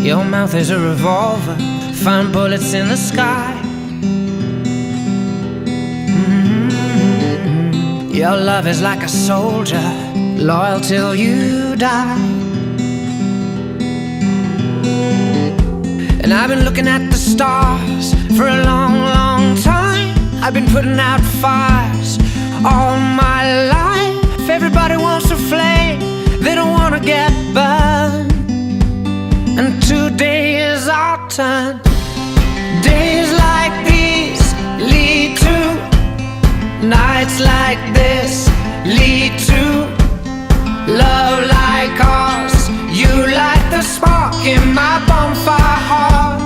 Your mouth is a revolver, find bullets in the sky. Your love is like a soldier, loyal till you die. And I've been looking at the stars for a long, long time. I've been putting out fires all my life. Everybody wants a flame, they don't want to get burned. And today is our turn. Days like these lead to nights like this, lead to love like ours. You light the spark in my bonfire heart.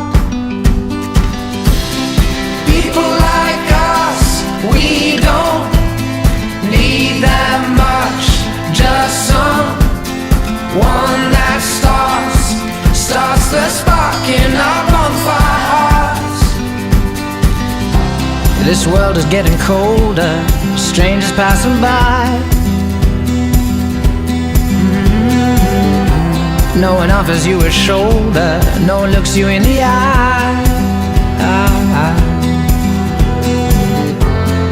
People like us, we don't need that much. Just someone that starts the spark in our bonfire hearts. This world is getting colder, strangers passing by. No one offers you a shoulder, no one looks you in the eye.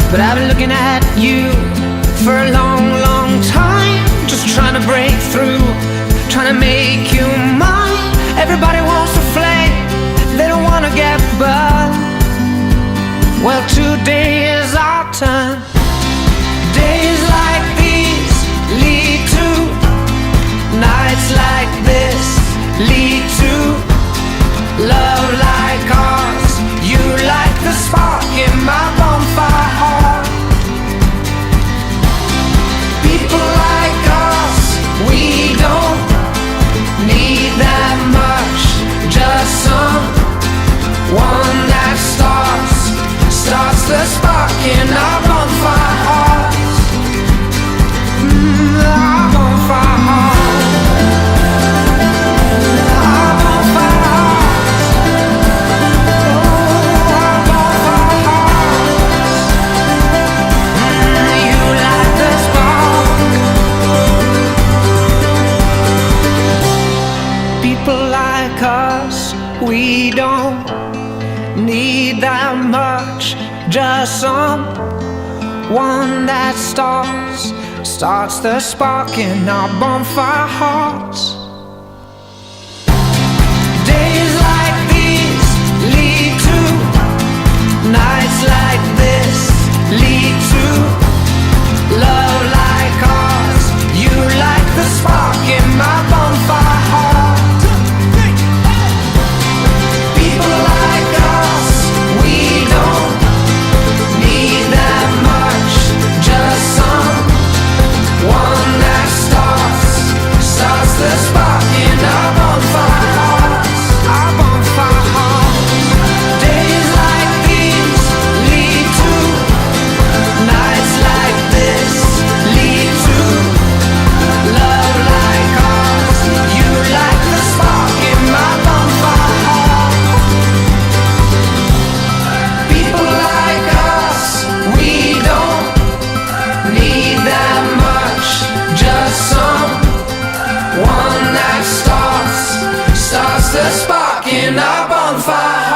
But I've been looking at you for a long, long time, just trying to break through, trying to make you mine. Everybody wants a flame, they don't want to get burned. Well, today is our turn. Days like these lead to nights like this, lead to love like ours. You light the spark in my bonfire heart. People like us, we don't need that much. Just someone that starts the spark in our bonfire hearts. Our bonfire hearts. Our bonfire hearts. Oh, our bonfire hearts. You light the spark. People like us, we don't need that much. Just someone that starts the spark in our bonfire hearts. Days like these lead to nights like this, lead to love like ours. You light the spark in my bonfire heart. People like us, we don't need that much. Just someone that starts the spark in our bonfire hearts. Our bonfire hearts. Days like these lead to nights like this, lead to love like ours. You light the spark in my bonfire heart. People like us, we don't need that much. Just someone that starts the spark in our bonfire.